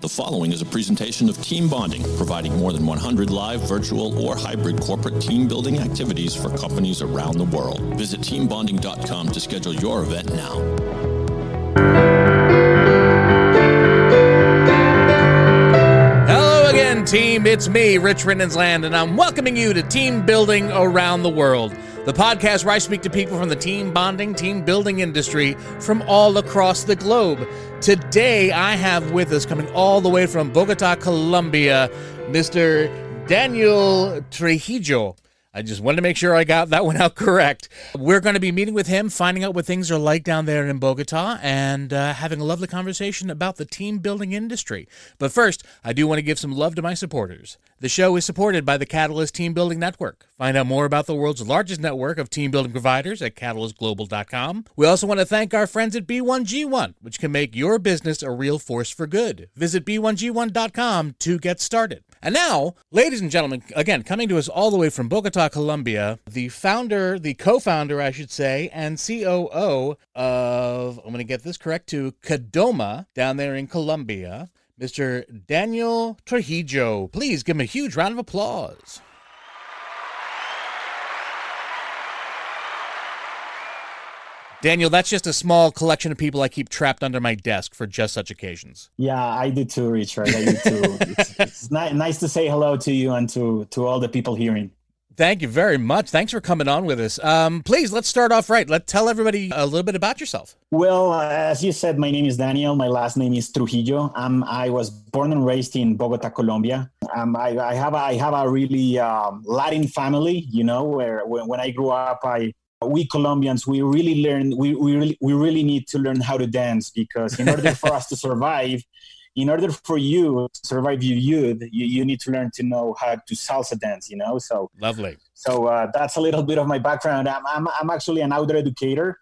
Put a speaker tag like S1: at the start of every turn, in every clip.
S1: The following is a presentation of Team Bonding, providing more than 100 live, virtual, or hybrid corporate team building activities for companies around the world. Visit teambonding.com to schedule your event now.
S2: Hello again, team. It's me, Rich Rinnensland, and I'm welcoming you to Team Building Around the World, the podcast where I speak to people from the team bonding, team building industry from all across the globe. Today, I have with us, coming all the way from Bogota, Colombia, Mr. Daniel Trujillo. I just wanted to make sure I got that one out correct. We're going to be meeting with him, finding out what things are like down there in Bogota, and having a lovely conversation about the team building industry. But first, I do want to give some love to my supporters. The show is supported by the Catalyst Team Building Network. Find out more about the world's largest network of team building providers at catalystglobal.com. We also want to thank our friends at B1G1, which can make your business a real force for good. Visit b1g1.com to get started. And now, ladies and gentlemen, again, coming to us all the way from Bogota, Colombia, the co-founder, I should say, and COO of, I'm going to get this correct, to Kadoma down there in Colombia, Mr. Daniel Trujillo. Please give him a huge round of applause. Daniel, that's just a small collection of people I keep trapped under my desk for just such occasions.
S3: Yeah, I do too, Richard. I do too. It's nice to say hello to you and to all the people hearing.
S2: Thank you very much. Thanks for coming on with us. Please, let's start off right. Let's tell everybody a little bit about yourself.
S3: Well, as you said, my name is Daniel. My last name is Trujillo. I was born and raised in Bogota, Colombia. I have a really Latin family, you know, where when I grew up, we Colombians, we really really need to learn how to dance, because in order for us to survive, in order for you to survive your youth, you need to learn to know how to salsa dance, you know? So
S2: lovely.
S3: So that's a little bit of my background. I'm actually an outdoor educator.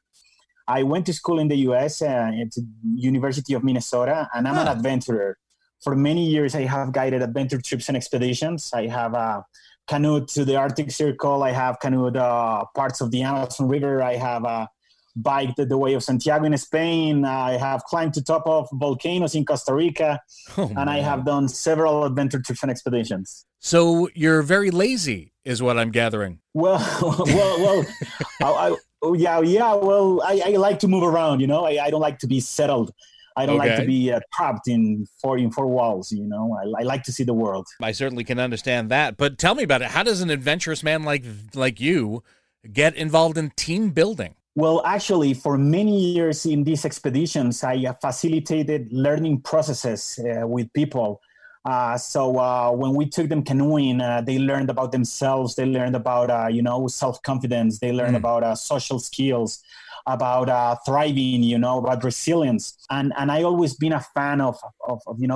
S3: I went to school in the U.S. At the University of Minnesota, and I'm an adventurer. For many years, I have guided adventure trips and expeditions. I have canoed to the Arctic Circle. I have canoed parts of the Amazon River. I have biked the Way of Santiago in Spain. I have climbed to top of volcanoes in Costa Rica, and I have done several adventure trips and expeditions.
S2: So you're very lazy, is what I'm gathering.
S3: Well, I like to move around. You know, I don't like to be settled. I don't like to be trapped in four walls. You know, I like to see the world.
S2: I certainly can understand that. But tell me about it. How does an adventurous man like you get involved in team building?
S3: Well, actually, for many years in these expeditions, I facilitated learning processes with people. So when we took them canoeing, they learned about themselves. They learned about, self-confidence. They learned about social skills, about thriving, about resilience. And I always been a fan of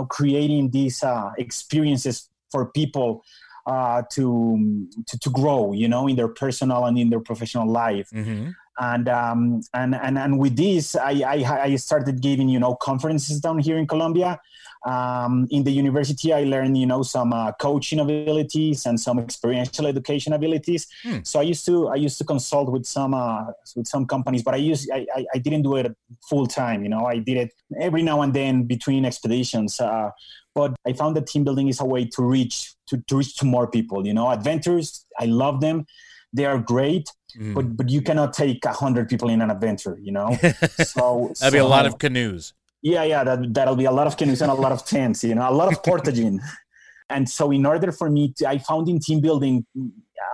S3: creating these experiences for people to grow, in their personal and in their professional life. Mm-hmm. And with this, I started giving, conferences down here in Colombia. In the university, I learned, some coaching abilities and some experiential education abilities. So I used to consult with some companies, but I didn't do it full time. I did it every now and then between expeditions. But I found that team building is a way to reach to more people. Adventures, I love them. They are great, but you cannot take 100 people in an adventure, So
S2: that'd be a lot of canoes.
S3: Yeah, that'll be a lot of canoes and a lot of tents, a lot of portaging. And so in order for me I found in team building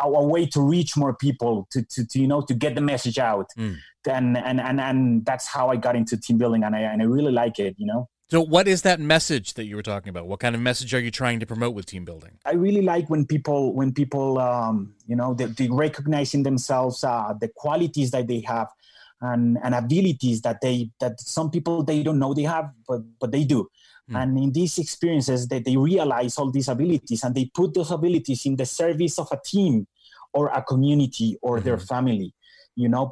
S3: a way to reach more people, to get the message out. And that's how I got into team building, and I really like it,
S2: So what is that message that you were talking about? What kind of message are you trying to promote with team building?
S3: I really like when people, they recognize in themselves the qualities that they have and abilities that some people, they don't know they have, but they do. And in these experiences, they realize all these abilities, and they put those abilities in the service of a team or a community or their family.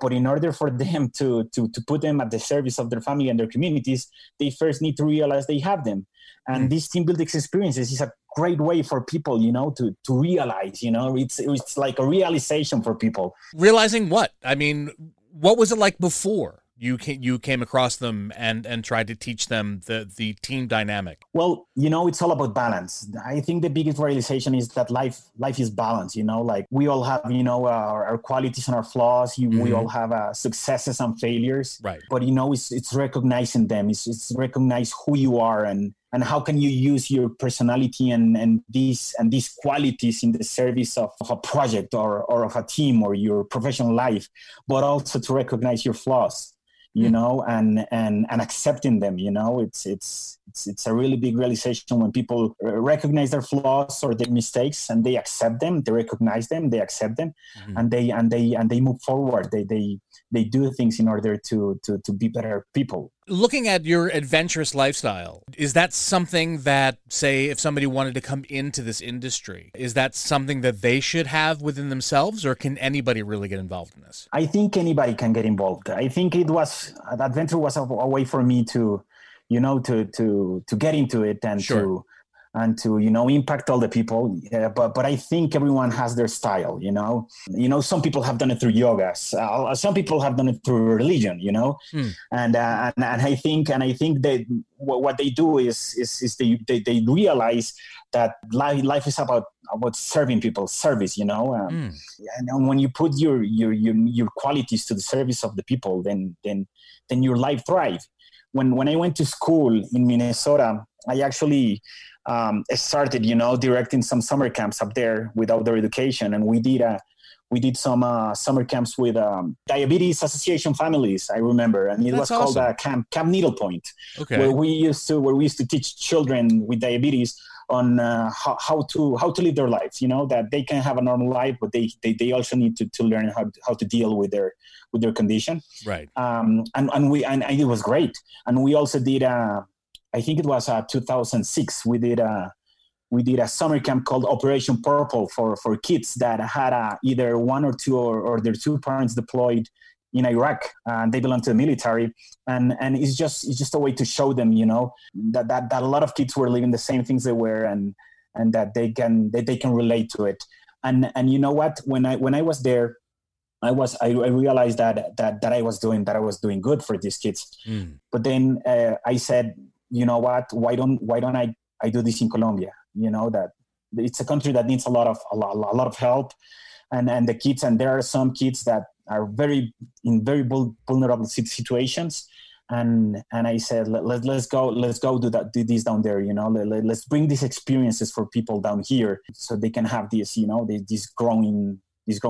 S3: But in order for them to put them at the service of their family and their communities, they first need to realize they have them. And these team building experiences is a great way for people, to realize, it's like a realization for people.
S2: Realizing what? I mean, what was it like before? you came across them and tried to teach them the team dynamic?
S3: Well, it's all about balance. I think the biggest realization is that life is balance. Like we all have, our qualities and our flaws. We all have successes and failures.
S2: Right.
S3: But it's recognizing them. It's recognize who you are and how can you use your personality and these qualities in the service of a project or of a team or your professional life, but also to recognize your flaws. And accepting them, it's a really big realization when people recognize their flaws or their mistakes and they accept them, they recognize them, they accept them, and they move forward. They do things in order to be better people.
S2: Looking at your adventurous lifestyle, is that something that, say, if somebody wanted to come into this industry, is that something that they should have within themselves, or can anybody really get involved in this?
S3: I think anybody can get involved. I think adventure was a way for me to get into it and
S2: Sure.
S3: to impact all the people. But I think everyone has their style. Some people have done it through yoga. Some people have done it through religion. And I think that what they do is they realize that life is about serving people, service. And when you put your qualities to the service of the people, then your life thrives. When I went to school in Minnesota, I actually started, directing some summer camps up there with outdoor education, and we did some summer camps with Diabetes Association families. I remember, and it was
S2: awesome.
S3: Called Camp Needlepoint,
S2: Okay.
S3: where we used to teach children with diabetes on how to live their lives. That they can have a normal life, but they also need to learn how to deal with their condition.
S2: Right.
S3: And it was great. And we also did I think it was 2006. We did a summer camp called Operation Purple for kids that had either one or two or their two parents deployed in Iraq, and they belong to the military. And it's just a way to show them, that a lot of kids were living the same things they were, and that they can relate to it. And you know what? When I was there, I realized that I was doing good for these kids. But then I said, you know what? Why don't I do this in Colombia? That it's a country that needs a lot of help, and the kids, and there are some kids that are in very vulnerable situations, and I said, let's go do this down there. Let's bring these experiences for people down here so they can have these these growing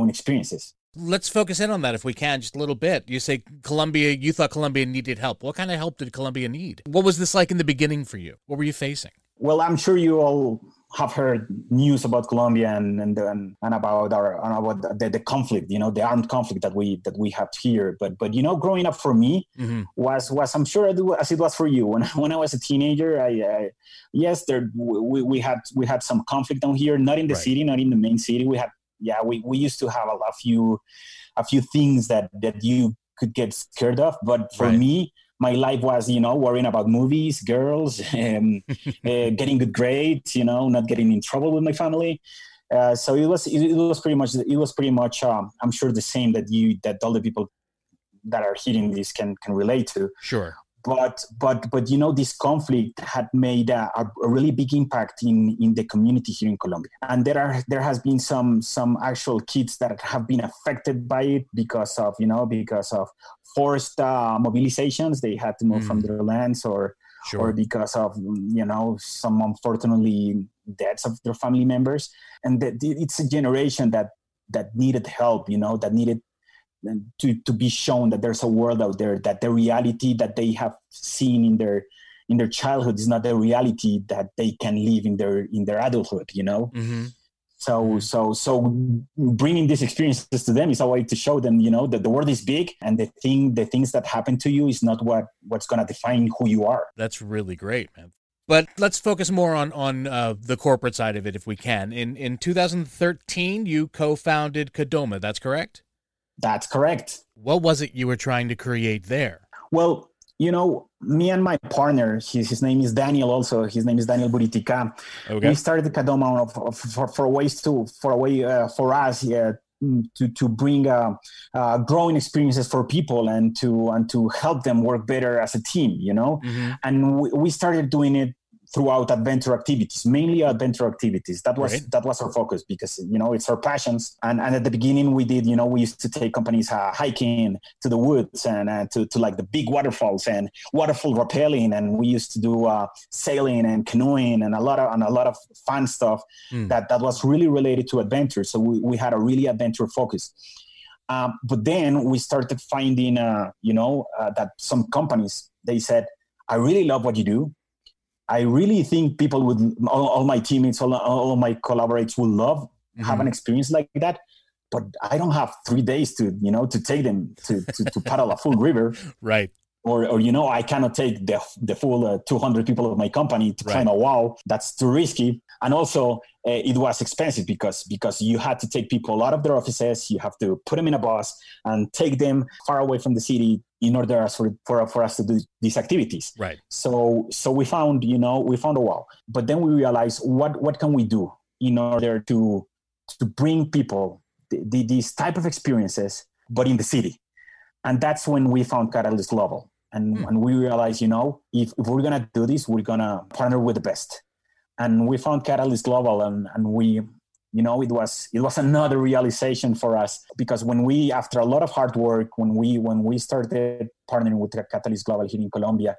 S3: experiences.
S2: Let's focus in on that if we can, just a little bit. You say you thought Colombia needed help. What kind of help did Colombia need? What was this like in the beginning for you? What were you facing?
S3: Well, I'm sure you all have heard news about Colombia and about the conflict, the armed conflict that we have here. But growing up for me was I'm sure as it was for you. When I was a teenager, we had some conflict down here, not in the city, not in the main city. We used to have a few things that you could get scared of. But for me, my life was, worrying about movies, girls, getting good grades, not getting in trouble with my family. So it was pretty much I'm sure the same that all the people that are hearing this can relate to.
S2: Sure.
S3: But this conflict had made a really big impact in the community here in Colombia, and there has been some actual kids that have been affected by it because of forced mobilizations. They had to move from their lands, or because of some unfortunately deaths of their family members, and it's a generation that needed help, that needed to be shown that there's a world out there, that the reality that they have seen in their childhood is not the reality that they can live in their adulthood. So bringing these experiences to them is a way to show them, that the world is big, and the things that happen to you is not what's going to define who you are.
S2: That's really great, man. But let's focus more on the corporate side of it if we can. In 2013, you co-founded Kadoma. That's correct?
S3: That's correct.
S2: What was it you were trying to create there?
S3: Well, me and my partner, his name is Daniel also. His name is Daniel Buritica.
S2: Okay.
S3: We started Kadoma for us to bring growing experiences for people and to help them work better as a team,
S2: Mm-hmm.
S3: And we started doing it throughout adventure activities, mainly adventure activities. That was our focus because, it's our passions. And at the beginning we used to take companies hiking to the woods and to like the big waterfalls and waterfall rappelling. And we used to do sailing and canoeing and a lot of fun stuff that was really related to adventure. So we had a really adventure focus. But then we started finding, that some companies, they said, I really love what you do. I really think people would, all my teammates, all my collaborators would love have an experience like that. But I don't have 3 days to take them to paddle a full river.
S2: Right.
S3: Or I cannot take the full 200 people of my company to climb a wall. That's too risky. And also it was expensive because you had to take people out of their offices. You have to put them in a bus and take them far away from the city in order for us to do these activities.
S2: Right.
S3: So we found a wall. But then we realized what can we do in order to bring people these type of experiences, but in the city. And that's when we found Catalyst Global. And we realized, if we're going to do this, we're going to partner with the best. And we found Catalyst Global and we, it was another realization for us because after a lot of hard work, when we started partnering with Catalyst Global here in Colombia,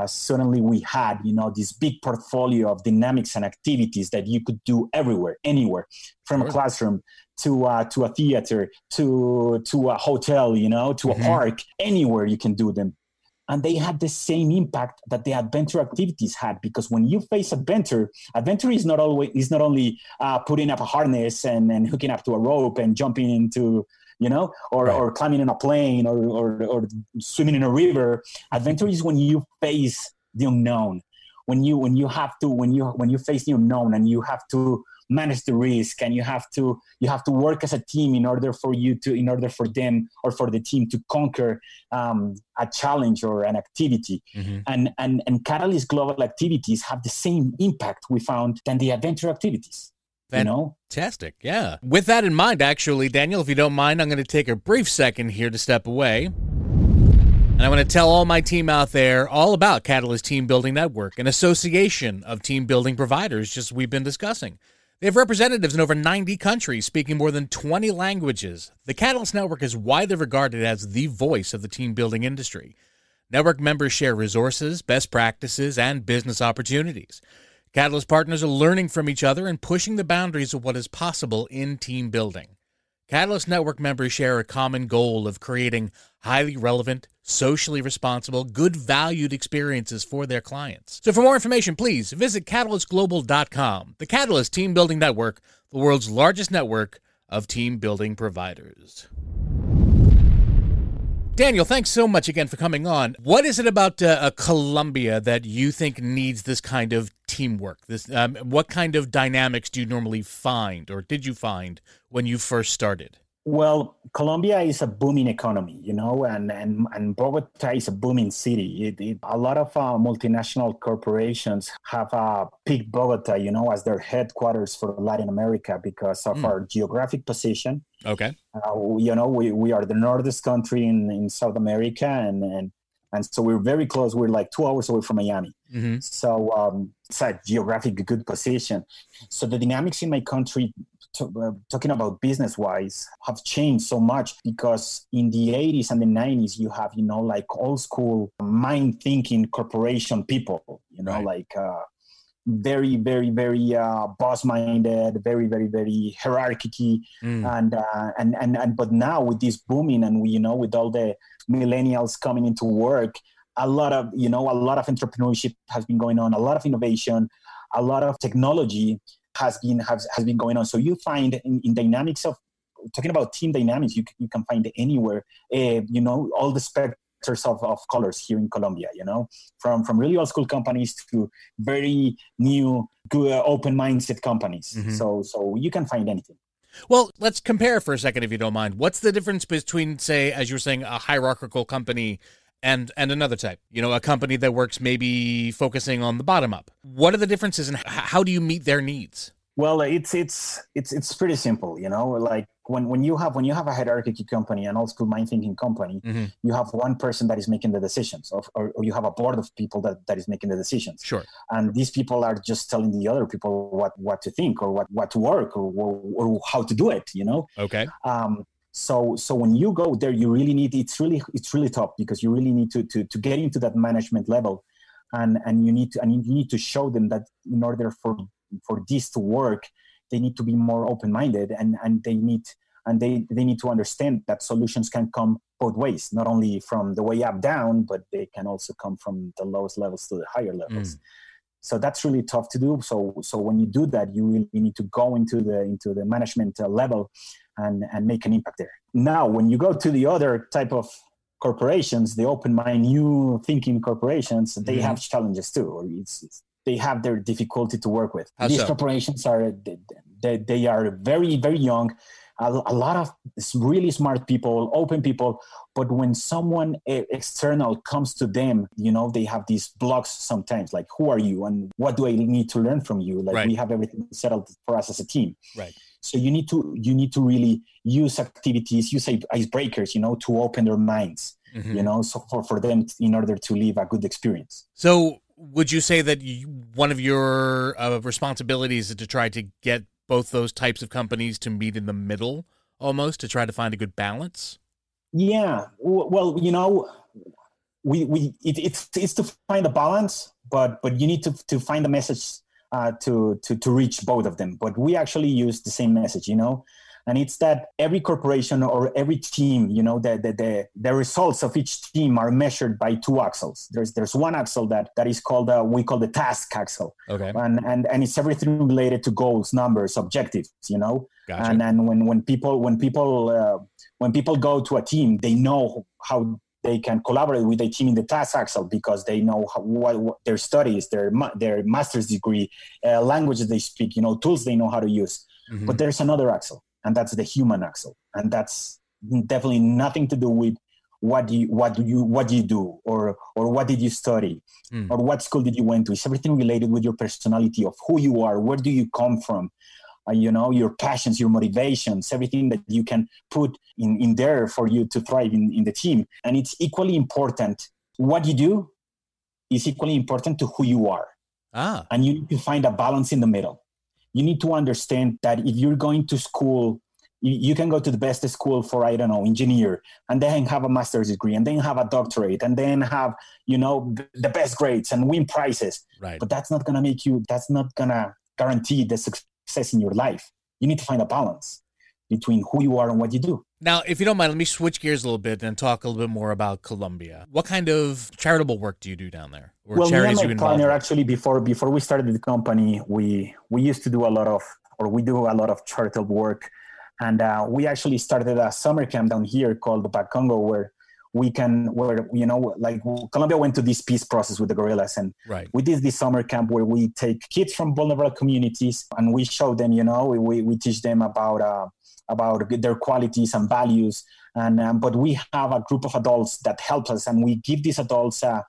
S3: suddenly we had, this big portfolio of dynamics and activities that you could do everywhere, anywhere, from a classroom to a theater, to a hotel, to a park, anywhere you can do them. And they had the same impact that the adventure activities had, because when you face adventure is not only putting up a harness and hooking up to a rope and jumping into, or climbing in a plane or swimming in a river. Adventure is when you face the unknown, when you face the unknown and you have to manage the risk, and you have to work as a team in order for them or for the team to conquer a challenge or an activity. And Catalyst Global activities have the same impact we found than the adventure activities.
S2: Fantastic. Yeah. With that in mind, actually, Daniel, if you don't mind, I'm going to take a brief second here to step away. And I'm going to tell all my team out there all about Catalyst Team Building Network, an association of team building providers just we've been discussing. They have representatives in over 90 countries speaking more than 20 languages. The Catalyst Network is widely regarded as the voice of the team building industry. Network members share resources, best practices, and business opportunities. Catalyst partners are learning from each other and pushing the boundaries of what is possible in team building. Catalyst Network members share a common goal of creating highly relevant, socially responsible, good valued experiences for their clients. So for more information, please visit catalystglobal.com. The Catalyst Team Building Network, the world's largest network of team building providers. Daniel, thanks so much again for coming on. What is it about Colombia that you think needs this kind of teamwork? What kind of dynamics do you normally find, or did you find when you first started?
S3: Well, Colombia is a booming economy, and Bogota is a booming city. A lot of multinational corporations have picked Bogota, as their headquarters for Latin America because of our geographic position.
S2: Okay.
S3: We are the northest country in South America, and so we're very close. We're like 2 hours away from Miami. Mm-hmm. So it's a geographic good position. So the dynamics in my country, talking about business-wise, have changed so much because in the 80s and the 90s, you have, like old school mind-thinking corporation people, very, very, very boss-minded, very, very, very hierarchy. But now with this booming and with all the millennials coming into work, a lot of entrepreneurship has been going on, a lot of innovation, a lot of technology has been going on. So you find in dynamics of talking about team dynamics, you can find anywhere, all the specters of colors here in Colombia, from really old school companies to very new, good, open mindset companies. Mm-hmm. So you can find anything.
S2: Well, let's compare for a second, if you don't mind. What's the difference between, say, as you were saying, a hierarchical company and another type, a company that works maybe focusing on the bottom up? What are the differences and how do you meet their needs?
S3: Well, it's pretty simple, like when you have a hierarchy company, an old school mind thinking company, you have one person that is making the decisions, or you have a board of people that is making the decisions.
S2: Sure.
S3: And these people are just telling the other people what to think, or what to work, or how to do it.
S2: Okay.
S3: So when you go there, you really need, it's really tough, because you really need to get into that management level, and you need to show them that in order for this to work, they need to be more open-minded, and they need to understand that solutions can come both ways, not only from the way up down, but they can also come from the lowest levels to the higher levels. So that's really tough to do. So when you do that, you really need to go into the management level and make an impact there. Now, when you go to the other type of corporations, the open mind, new thinking corporations, they have challenges too, or they have their difficulty to work with.
S2: How
S3: These
S2: so?
S3: corporations they are very, very young, a lot of really smart people, open people, but when someone external comes to them, they have these blocks sometimes, like, who are you and what do I need to learn from you? Like, we have everything settled for us as a team.
S2: Right.
S3: So you need to really use activities, use icebreakers, to open their minds, so for them, in order to live a good experience.
S2: So would you say that one of your responsibilities is to try to get both those types of companies to meet in the middle, almost, to try to find a good balance?
S3: Yeah. Well, it's to find a balance, but you need to find a message to reach both of them. But we actually use the same message, and it's that every corporation or every team, the results of each team are measured by two axles. There's one axle that is called we call the task axle.
S2: Okay.
S3: And it's everything related to goals, numbers, objectives.
S2: Gotcha.
S3: And when people go to a team, they know how they can collaborate with a team in the task axle, because they know what their studies, their master's degree, languages they speak, tools they know how to use. But there's another axle, and that's the human axle, and that's definitely nothing to do with what do you do, or what did you study, or what school did you went to. It's everything related with your personality, of who you are, where do you come from, your passions, your motivations, everything that you can put in there for you to thrive in the team. And it's equally important. What you do is equally important to who you are. And you need to find a balance in the middle. You need to understand that if you're going to school, you can go to the best school for, engineer, and then have a master's degree, and then have a doctorate, and then have, the best grades and win prizes.
S2: Right.
S3: But that's not going to guarantee the success in your life. You need to find a balance between who you are and what you do.
S2: Now, if you don't mind, let me switch gears a little bit and talk a little bit more about Colombia. What kind of charitable work do you do down there? Or charities
S3: me and my partner, actually, before we started the company, we used to do we do a lot of charitable work. And we actually started a summer camp down here called the Bacongo, where Colombia went to this peace process with the guerrillas. And we did this summer camp where we take kids from vulnerable communities, and we show them, we teach them about their qualities and values. And but we have a group of adults that help us, and we give these adults a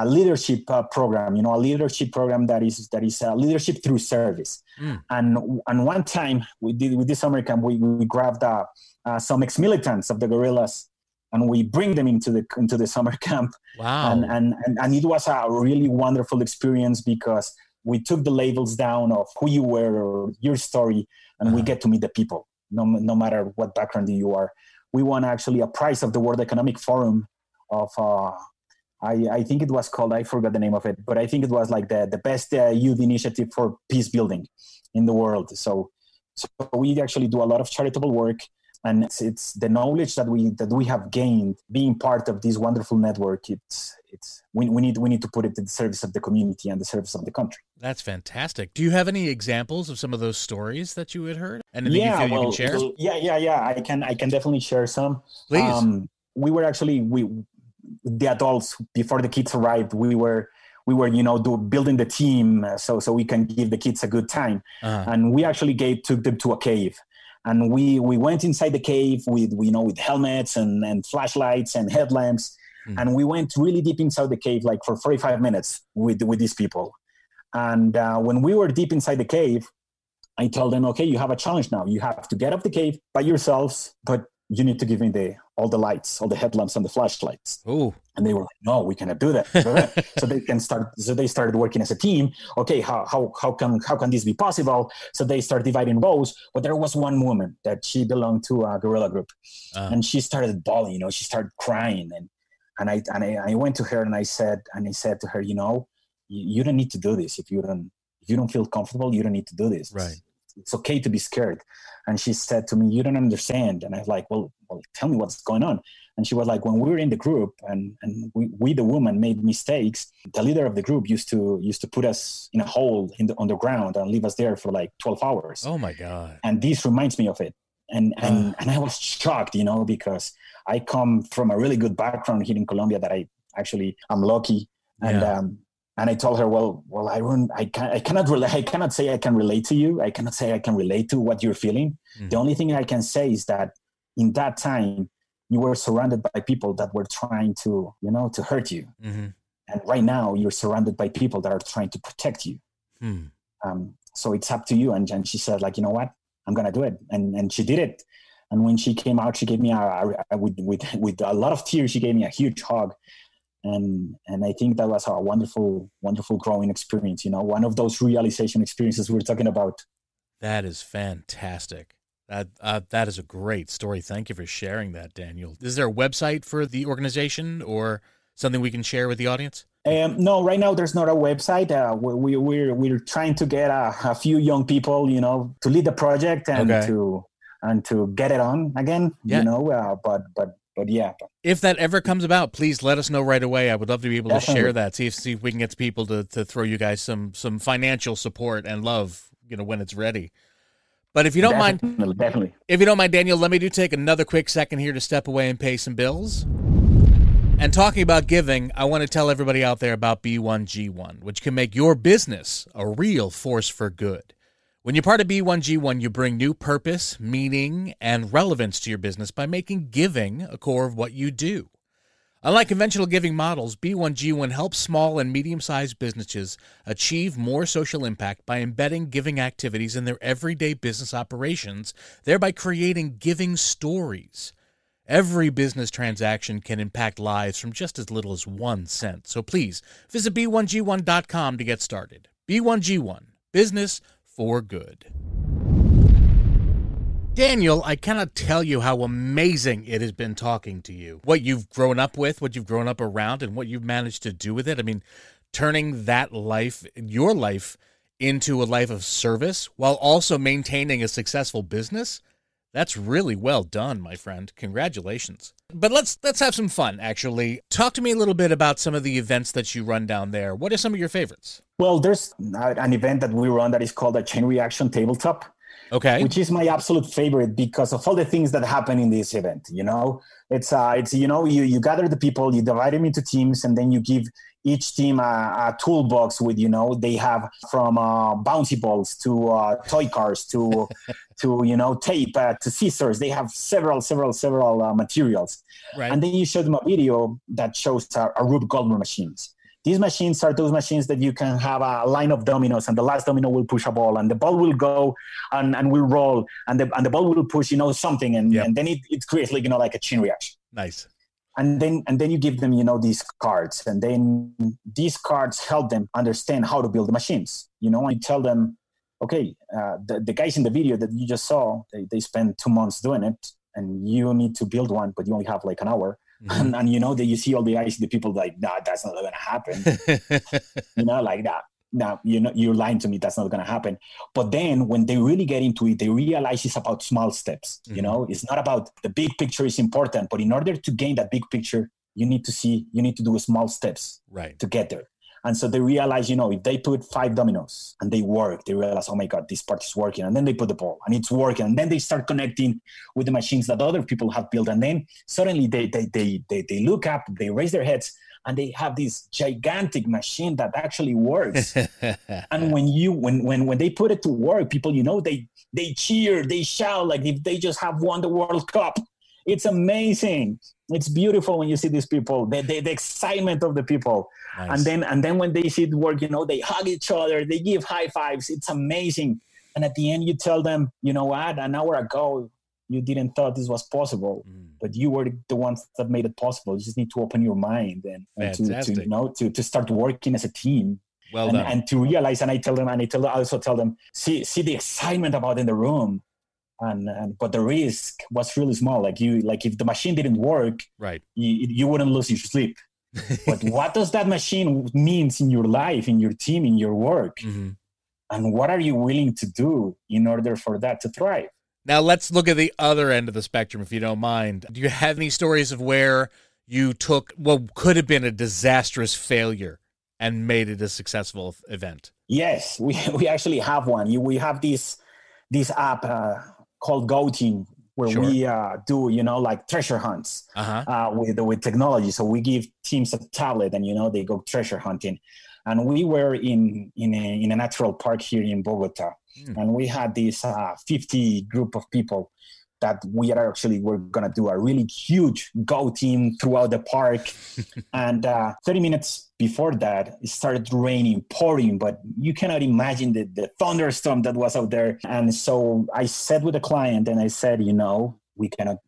S3: leadership program, a leadership program that is leadership through service. And one time with this summer camp, we grabbed some ex-militants of the guerrillas, and we bring them into the summer camp.
S2: Wow.
S3: And it was a really wonderful experience, because we took the labels down of who you were or your story, and we get to meet the people, no matter what background you are. We won actually a prize of the World Economic Forum of, I think it was called, I forgot the name of it, but I think it was like the best youth initiative for peace building in the world. So we actually do a lot of charitable work. And it's the knowledge that we have gained being part of this wonderful network. We need to put it in the service of the community and the service of the country.
S2: That's fantastic. Do you have any examples of some of those stories that you had heard? Anything you can share?
S3: Yeah. I can definitely share some.
S2: Please.
S3: We were actually the adults, before the kids arrived. We were building the team so we can give the kids a good time. And we actually took them to a cave. And we went inside the cave with helmets and flashlights and headlamps. And we went really deep inside the cave, like for 45 minutes with these people. And when we were deep inside the cave, I told them, okay, you have a challenge now. You have to get up the cave by yourselves, but you need to give me all the lights, all the headlamps and the flashlights.
S2: Oh.
S3: And they were like, no, we cannot do that. So they started working as a team. Okay, how can this be possible? So they started dividing roles. But there was one woman that she belonged to a guerrilla group, and she started bawling. She started crying, and I went to her and I said to her, you don't need to do this. If you don't feel comfortable, you don't need to do this.
S2: Right.
S3: It's okay to be scared. And she said to me, you don't understand. And I was like, well, tell me what's going on. And she was like, when we were in the group and we the woman made mistakes, the leader of the group used to put us in a hole on the ground and leave us there for like 12 hours.
S2: Oh my God.
S3: And this reminds me of it. And I was shocked, because I come from a really good background here in Colombia that I'm lucky. And I told her, well, I cannot say I can relate to you. I cannot say I can relate to what you're feeling. Mm-hmm. The only thing I can say is that in that time, you were surrounded by people that were trying to hurt you. Mm-hmm. And right now, you're surrounded by people that are trying to protect you. Mm. So it's up to you. And she said, like, you know what? I'm going to do it. And she did it. And when she came out, she gave me with a lot of tears, she gave me a huge hug. And I think that was a wonderful, wonderful growing experience. One of those realization experiences we were talking about.
S2: That is fantastic. That is a great story. Thank you for sharing that, Daniel. Is there a website for the organization or something we can share with the audience?
S3: No, right now there's not a website. We're trying to get a few young people, to lead the project and to get it on again. Yeah. But yeah.
S2: If that ever comes about, please let us know right away. I would love to be able
S3: Definitely.
S2: to share that. See if we can get people to throw you guys some financial support and love, when it's ready. But if you don't mind, if you don't mind, Daniel, let me take another quick second here to step away and pay some bills. And talking about giving, I want to tell everybody out there about B1G1, which can make your business a real force for good. When you're part of B1G1, you bring new purpose, meaning, and relevance to your business by making giving a core of what you do. Unlike conventional giving models, B1G1 helps small and medium-sized businesses achieve more social impact by embedding giving activities in their everyday business operations, thereby creating giving stories. Every business transaction can impact lives from just as little as 1 cent. So please visit b1g1.com to get started. B1G1, business for good. Daniel, I cannot tell you how amazing it has been talking to you. What you've grown up with, what you've grown up around, and what you've managed to do with it. I mean, turning that life, your life, into a life of service while also maintaining a successful business. That's really well done, my friend. Congratulations. But let's have some fun, actually. Talk to me a little bit about some of the events that you run down there. What are some of your favorites?
S3: Well, there's an event that we run that is called a Chain Reaction Tabletop.
S2: Okay.
S3: Which is my absolute favorite because of all the things that happen in this event. It's you gather the people, you divide them into teams, and then you give each team a toolbox with, they have from bouncy balls to toy cars to tape to scissors. They have several materials.
S2: Right.
S3: And then you show them a video that shows a Rube Goldberg machines. These machines are those machines that you can have a line of dominoes, and the last domino will push a ball, and the ball will go and will roll, and the ball will push, something, and then it creates like a chain reaction.
S2: Nice.
S3: And then you give them, these cards, and then these cards help them understand how to build the machines. And you tell them, okay, the guys in the video that you just saw, they spent 2 months doing it, and you need to build one, but you only have like an hour. Mm-hmm. And that you see all the guys, the people like, nah, that's not going to happen. Like that. Now, you're lying to me. That's not going to happen. But then when they really get into it, they realize it's about small steps. Mm-hmm. It's not about the big picture is important, but in order to gain that big picture, you need to do small steps to get there. And so they realize, if they put 5 dominoes and they work, they realize, oh my God, this part is working. And then they put the ball and it's working. And then they start connecting with the machines that other people have built. And then suddenly they look up, they raise their heads, and they have this gigantic machine that actually works. And when they put it to work, people, they cheer, they shout like if they just have won the World Cup. It's amazing. It's beautiful when you see these people, the excitement of the people. Nice. And then when they see it work, they hug each other, they give high fives. It's amazing. And at the end, you tell them, you know what, an hour ago, you didn't thought this was possible, but you were the ones that made it possible. You just need to open your mind and to start working as a team.
S2: Well done.
S3: And to realize, and I also tell them, see the excitement about in the room, but the risk was really small. Like if the machine didn't work,
S2: right,
S3: you wouldn't lose your sleep. But what does that machine means in your life, in your team, in your work? And what are you willing to do in order for that to thrive?
S2: Now, let's look at the other end of the spectrum, if you don't mind. Do you have any stories of where you took what could have been a disastrous failure and made it a successful event?
S3: Yes, we actually have one. We have this app called Go Team, where we do, like treasure hunts with technology. So we give teams a tablet and, they go treasure hunting. And we were in a natural park here in Bogota. And we had this 50 group of people that we're going to do a really huge Go Team throughout the park. And 30 minutes before that, it started raining, pouring, but you cannot imagine the thunderstorm that was out there. And so I sat with the client and I said, we cannot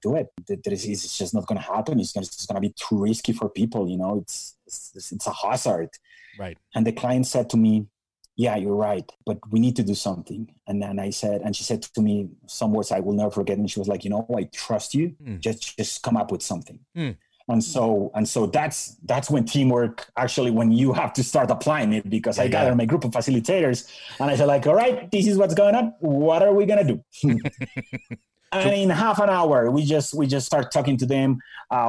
S3: do it. It's just not going to happen. It's going to be too risky for people. It's a hazard.
S2: Right. And
S3: the client said to me, yeah, you're right, but we need to do something. And then she said to me some words I will never forget. And she was like, I trust you. Just come up with something. And so that's when teamwork, actually, when you have to start applying it, because I gathered my group of facilitators and I said like, all right, this is what's going on. What are we going to do? And in half an hour, we just start talking to them.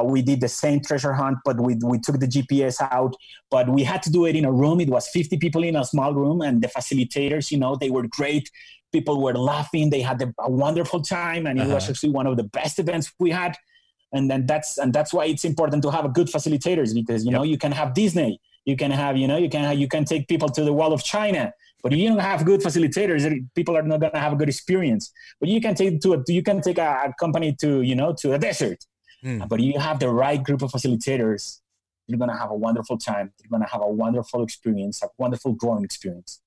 S3: We did the same treasure hunt, but we took the GPS out. But we had to do it in a room. It was 50 people in a small room, and the facilitators, they were great. People were laughing. They had a wonderful time, and it was actually one of the best events we had. And that's why it's important to have a good facilitators, because you can have Disney, you can have you can take people to the Wall of China. But if you don't have good facilitators, people are not going to have a good experience. But you can take a company to a desert. But if you have the right group of facilitators, you're going to have a wonderful time. You're going to have a wonderful experience, a wonderful growing experience.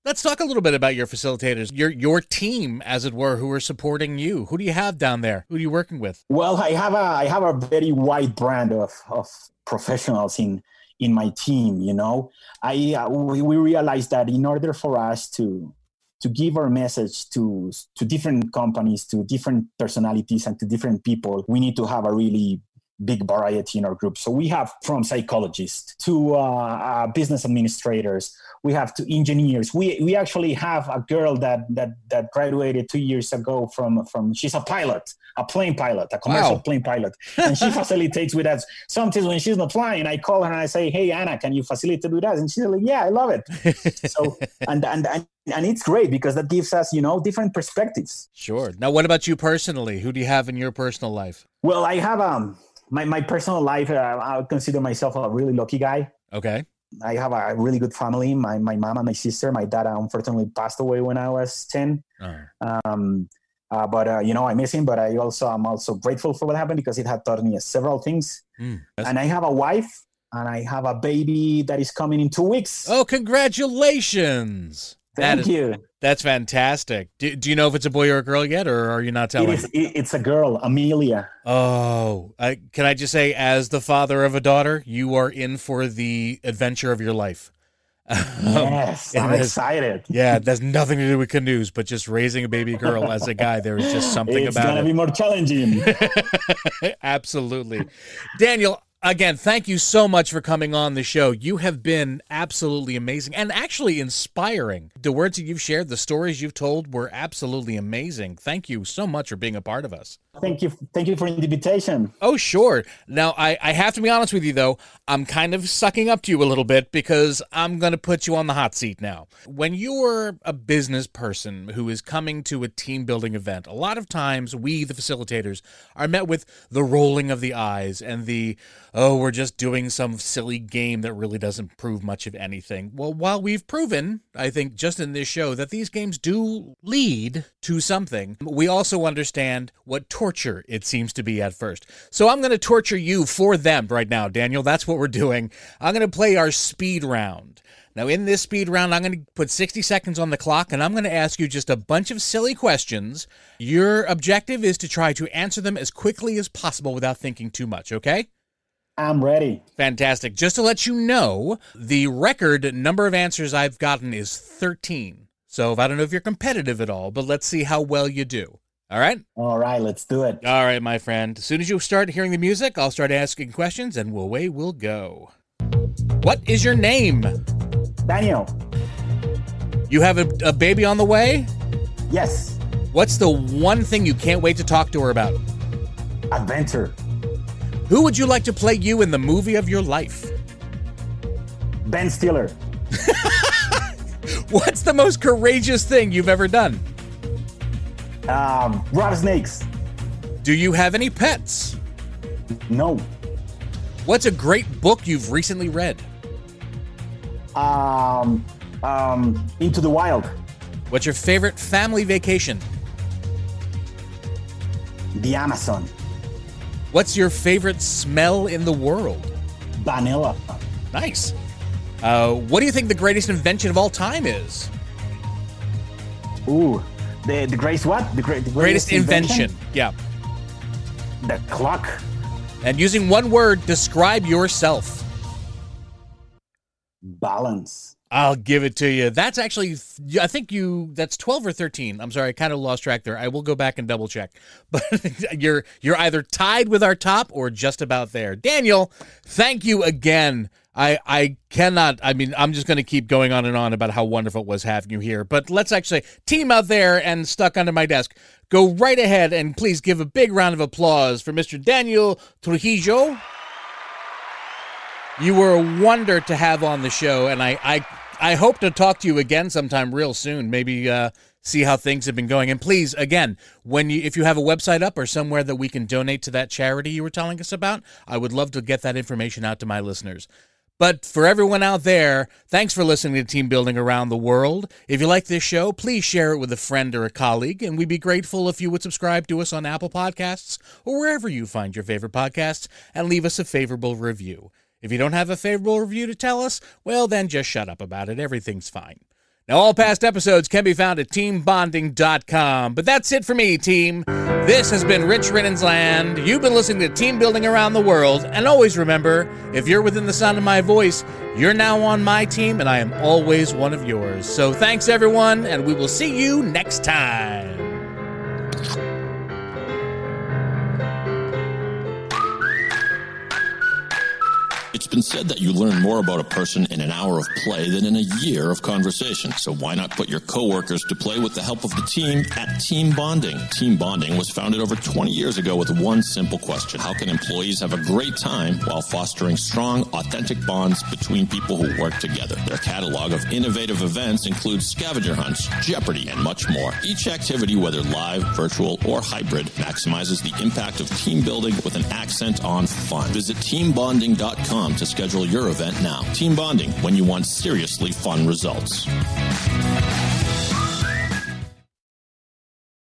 S2: Let's talk a little bit about your facilitators, your team, as it were, who are supporting you. Who do you have down there? Who are you working with?
S3: Well, I have a very wide brand of professionals in my team. We realized that in order for us to give our message to different companies, to different personalities, and to different people, we need to have a really big variety in our group. So we have from psychologists to business administrators. We have to engineers. We actually have a girl that graduated 2 years ago from she's a pilot, a plane pilot, a commercial plane pilot, and she facilitates with us. Sometimes when she's not flying, I call her and I say, "Hey Anna, can you facilitate with us?" And she's like, "Yeah, I love it." So and it's great because that gives us different perspectives.
S2: Sure. Now, what about you personally? Who do you have in your personal life?
S3: Well, I have my personal life. I would consider myself a really lucky guy.
S2: Okay.
S3: I have a really good family. My mom and my sister. My dad unfortunately passed away when I was 10. But I miss him. But I'm also grateful for what happened because it had taught me several things. And I have a wife and I have a baby that is coming in 2 weeks.
S2: Oh, congratulations!
S3: Thank you.
S2: That's fantastic. Do you know if it's a boy or a girl yet, or are you not telling?
S3: It's a girl, Amelia.
S2: Oh, can I just say, as the father of a daughter, you are in for the adventure of your life.
S3: Yes, I'm excited.
S2: Yeah, that's nothing to do with canoes, but just raising a baby girl as a guy, there is just something about it.
S3: It's going to be more challenging.
S2: Absolutely. Daniel, again, thank you so much for coming on the show. You have been absolutely amazing and actually inspiring. The words that you've shared, the stories you've told were absolutely amazing. Thank you so much for being a part of us.
S3: Thank you for the invitation.
S2: Oh, sure. Now, I have to be honest with you, though. I'm kind of sucking up to you a little bit because I'm going to put you on the hot seat now. When you're a business person who is coming to a team building event, a lot of times we, the facilitators, are met with the rolling of the eyes and we're just doing some silly game that really doesn't prove much of anything. Well, while we've proven, I think, just in this show, that these games do lead to something, we also understand what torture it seems to be at first. So I'm going to torture you for them right now, Daniel. That's what we're doing. I'm going to play our speed round. Now, in this speed round, I'm going to put 60 seconds on the clock, and I'm going to ask you just a bunch of silly questions. Your objective is to try to answer them as quickly as possible without thinking too much, okay?
S3: I'm ready.
S2: Fantastic. Just to let you know, the record number of answers I've gotten is 13. So I don't know if you're competitive at all, but let's see how well you do. All right?
S3: All right, let's do it.
S2: All right, my friend. As soon as you start hearing the music, I'll start asking questions, and away we'll go. What is your name?
S3: Daniel.
S2: You have a baby on the way?
S3: Yes.
S2: What's the one thing you can't wait to talk to her about?
S3: Adventure.
S2: Who would you like to play you in the movie of your life?
S3: Ben Stiller.
S2: What's the most courageous thing you've ever done?
S3: Rattlesnakes.
S2: Do you have any pets?
S3: No.
S2: What's a great book you've recently read?
S3: Into the Wild.
S2: What's your favorite family vacation?
S3: The Amazon.
S2: What's your favorite smell in the world?
S3: Vanilla.
S2: Nice. What do you think the greatest invention of all time is?
S3: Ooh, the greatest what? The
S2: greatest invention. Yeah.
S3: The clock.
S2: And using one word, describe yourself.
S3: Balance.
S2: I'll give it to you. That's actually, I think that's 12 or 13. I'm sorry, I kind of lost track there. I will go back and double check. But you're either tied with our top or just about there. Daniel, thank you again. I'm just going to keep going on and on about how wonderful it was having you here. But let's actually, team out there and stuck under my desk, go right ahead and please give a big round of applause for Mr. Daniel Trujillo. You were a wonder to have on the show, and I hope to talk to you again sometime real soon. Maybe see how things have been going. And please, again, if you have a website up or somewhere that we can donate to that charity you were telling us about, I would love to get that information out to my listeners. But for everyone out there, thanks for listening to Team Building Around the World. If you like this show, please share it with a friend or a colleague, and we'd be grateful if you would subscribe to us on Apple Podcasts or wherever you find your favorite podcasts and leave us a favorable review. If you don't have a favorable review to tell us, well, then just shut up about it. Everything's fine. Now, all past episodes can be found at teambonding.com. But that's it for me, team. This has been Rich Rinnensland. You've been listening to Team Building Around the World. And always remember, if you're within the sound of my voice, you're now on my team, and I am always one of yours. So thanks, everyone, and we will see you next time.
S1: It's been said that you learn more about a person in an hour of play than in a year of conversation. So why not put your coworkers to play with the help of the team at Team Bonding? Team Bonding was founded over 20 years ago with one simple question. How can employees have a great time while fostering strong, authentic bonds between people who work together? Their catalog of innovative events includes scavenger hunts, Jeopardy, and much more. Each activity, whether live, virtual, or hybrid, maximizes the impact of team building with an accent on fun. Visit teambonding.com to schedule your event now. Team Bonding, when you want seriously fun results.